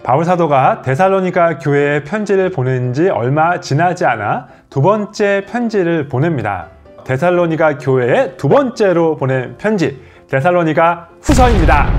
바울 사도가 데살로니가 교회에 편지를 보낸 지 얼마 지나지 않아 두 번째 편지를 보냅니다. 데살로니가 교회에 두 번째로 보낸 편지, 데살로니가 후서입니다.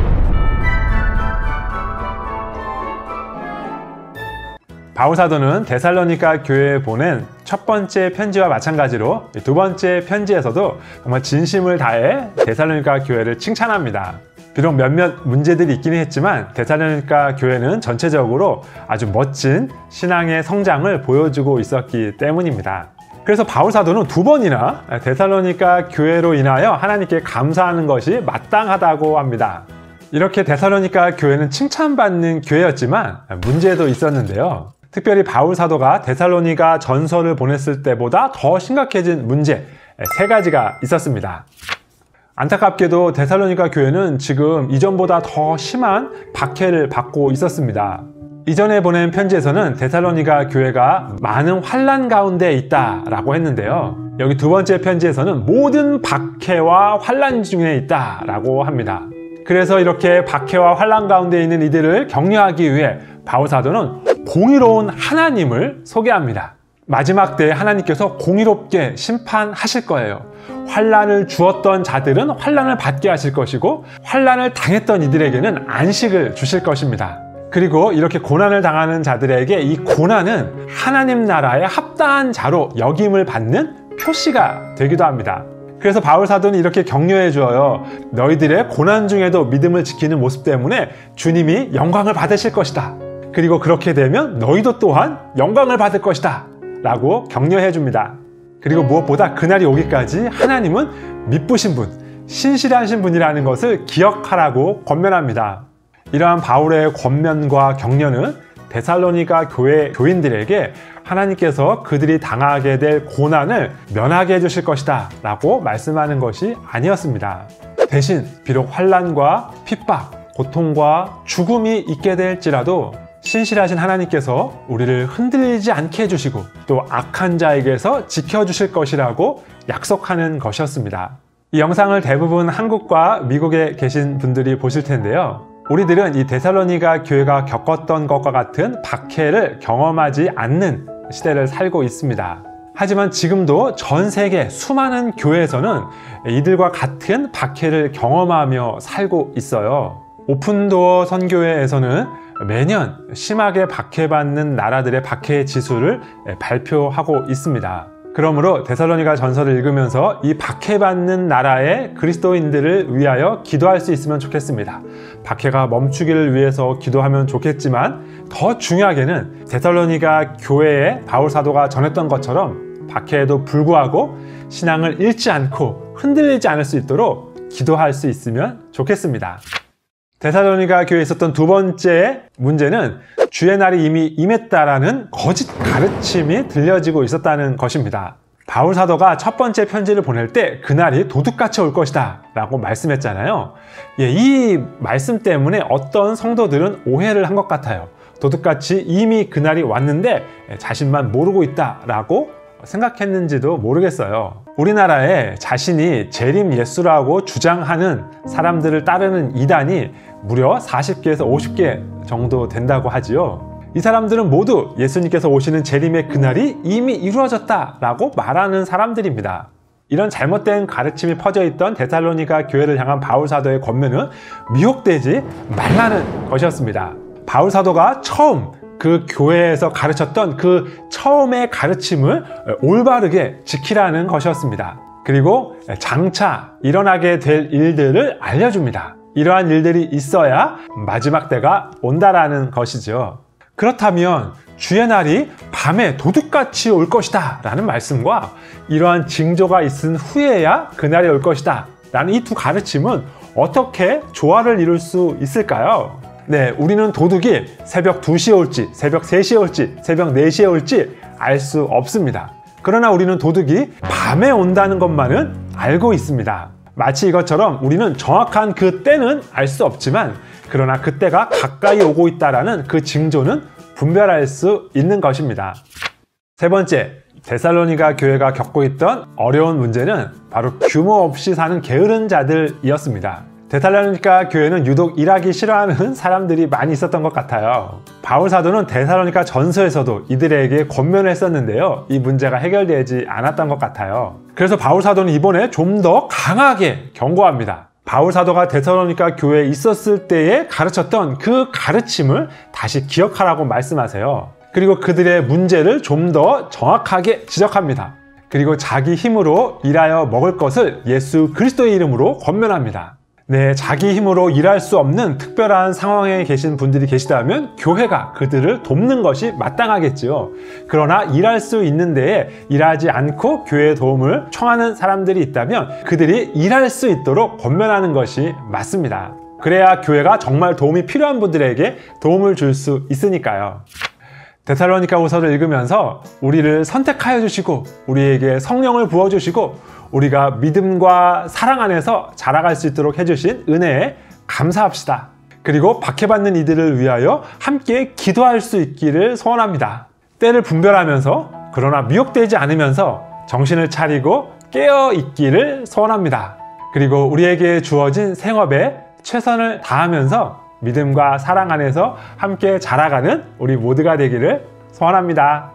바울 사도는 데살로니가 교회에 보낸 첫 번째 편지와 마찬가지로 두 번째 편지에서도 정말 진심을 다해 데살로니가 교회를 칭찬합니다. 비록 몇몇 문제들이 있기는 했지만 데살로니가 교회는 전체적으로 아주 멋진 신앙의 성장을 보여주고 있었기 때문입니다. 그래서 바울 사도는 두 번이나 데살로니가 교회로 인하여 하나님께 감사하는 것이 마땅하다고 합니다. 이렇게 데살로니가 교회는 칭찬받는 교회였지만 문제도 있었는데요. 특별히 바울 사도가 데살로니가 전서를 보냈을 때보다 더 심각해진 문제 세 가지가 있었습니다. 안타깝게도 데살로니가 교회는 지금 이전보다 더 심한 박해를 받고 있었습니다. 이전에 보낸 편지에서는 데살로니가 교회가 많은 환난 가운데 있다라고 했는데요. 여기 두 번째 편지에서는 모든 박해와 환난 중에 있다라고 합니다. 그래서 이렇게 박해와 환난 가운데 있는 이들을 격려하기 위해 바울 사도는 공의로운 하나님을 소개합니다. 마지막 때에 하나님께서 공의롭게 심판하실 거예요. 환난을 주었던 자들은 환난을 받게 하실 것이고 환난을 당했던 이들에게는 안식을 주실 것입니다. 그리고 이렇게 고난을 당하는 자들에게 이 고난은 하나님 나라에 합당한 자로 여김을 받는 표시가 되기도 합니다. 그래서 바울 사도는 이렇게 격려해 주어요. 너희들의 고난 중에도 믿음을 지키는 모습 때문에 주님이 영광을 받으실 것이다. 그리고 그렇게 되면 너희도 또한 영광을 받을 것이다 라고 격려해 줍니다. 그리고 무엇보다 그날이 오기까지 하나님은 미쁘신 분, 신실하신 분이라는 것을 기억하라고 권면합니다. 이러한 바울의 권면과 격려는 데살로니가 교회 교인들에게 하나님께서 그들이 당하게 될 고난을 면하게 해주실 것이다 라고 말씀하는 것이 아니었습니다. 대신 비록 환난과 핍박, 고통과 죽음이 있게 될지라도 신실하신 하나님께서 우리를 흔들리지 않게 해주시고 또 악한 자에게서 지켜주실 것이라고 약속하는 것이었습니다. 이 영상을 대부분 한국과 미국에 계신 분들이 보실 텐데요. 우리들은 이 데살로니가 교회가 겪었던 것과 같은 박해를 경험하지 않는 시대를 살고 있습니다. 하지만 지금도 전 세계 수많은 교회에서는 이들과 같은 박해를 경험하며 살고 있어요. 오픈도어 선교회에서는 매년 심하게 박해받는 나라들의 박해 지수를 발표하고 있습니다. 그러므로 데살로니가 전서를 읽으면서 이 박해받는 나라의 그리스도인들을 위하여 기도할 수 있으면 좋겠습니다. 박해가 멈추기를 위해서 기도하면 좋겠지만 더 중요하게는 데살로니가 교회에 바울 사도가 전했던 것처럼 박해에도 불구하고 신앙을 잃지 않고 흔들리지 않을 수 있도록 기도할 수 있으면 좋겠습니다. 데살로니가 교회에 있었던 두 번째 문제는 주의 날이 이미 임했다라는 거짓 가르침이 들려지고 있었다는 것입니다. 바울 사도가 첫 번째 편지를 보낼 때 그날이 도둑같이 올 것이다 라고 말씀했잖아요. 이 말씀 때문에 어떤 성도들은 오해를 한 것 같아요. 도둑같이 이미 그날이 왔는데 자신만 모르고 있다라고 생각했는지도 모르겠어요. 우리나라에 자신이 재림 예수라고 주장하는 사람들을 따르는 이단이 무려 40개에서 50개 정도 된다고 하지요. 이 사람들은 모두 예수님께서 오시는 재림의 그날이 이미 이루어졌다라고 말하는 사람들입니다. 이런 잘못된 가르침이 퍼져 있던 데살로니가 교회를 향한 바울 사도의 권면은 미혹되지 말라는 것이었습니다. 바울 사도가 처음 그 교회에서 가르쳤던 그 처음의 가르침을 올바르게 지키라는 것이었습니다. 그리고 장차 일어나게 될 일들을 알려줍니다. 이러한 일들이 있어야 마지막 때가 온다라는 것이죠. 그렇다면 주의 날이 밤에 도둑같이 올 것이다 라는 말씀과 이러한 징조가 있은 후에야 그날이 올 것이다 라는 이 두 가르침은 어떻게 조화를 이룰 수 있을까요? 네, 우리는 도둑이 새벽 2시에 올지, 새벽 3시에 올지, 새벽 4시에 올지 알 수 없습니다. 그러나 우리는 도둑이 밤에 온다는 것만은 알고 있습니다. 마치 이것처럼 우리는 정확한 그 때는 알 수 없지만 그러나 그때가 가까이 오고 있다는 그 징조는 분별할 수 있는 것입니다. 세 번째, 데살로니가 교회가 겪고 있던 어려운 문제는 바로 규모 없이 사는 게으른 자들이었습니다. 데살로니가 교회는 유독 일하기 싫어하는 사람들이 많이 있었던 것 같아요. 바울 사도는 데살로니가 전서에서도 이들에게 권면을 했었는데요. 이 문제가 해결되지 않았던 것 같아요. 그래서 바울 사도는 이번에 좀 더 강하게 경고합니다. 바울 사도가 데살로니가 교회에 있었을 때에 가르쳤던 그 가르침을 다시 기억하라고 말씀하세요. 그리고 그들의 문제를 좀 더 정확하게 지적합니다. 그리고 자기 힘으로 일하여 먹을 것을 예수 그리스도의 이름으로 권면합니다. 네, 자기 힘으로 일할 수 없는 특별한 상황에 계신 분들이 계시다면 교회가 그들을 돕는 것이 마땅하겠지요. 그러나 일할 수 있는 데에 일하지 않고 교회의 도움을 청하는 사람들이 있다면 그들이 일할 수 있도록 권면하는 것이 맞습니다. 그래야 교회가 정말 도움이 필요한 분들에게 도움을 줄 수 있으니까요. 데살로니가후서를 읽으면서 우리를 선택하여 주시고 우리에게 성령을 부어주시고 우리가 믿음과 사랑 안에서 자라갈 수 있도록 해주신 은혜에 감사합시다. 그리고 박해받는 이들을 위하여 함께 기도할 수 있기를 소원합니다. 때를 분별하면서 그러나 미혹되지 않으면서 정신을 차리고 깨어 있기를 소원합니다. 그리고 우리에게 주어진 생업에 최선을 다하면서 믿음과 사랑 안에서 함께 자라가는 우리 모두가 되기를 소원합니다.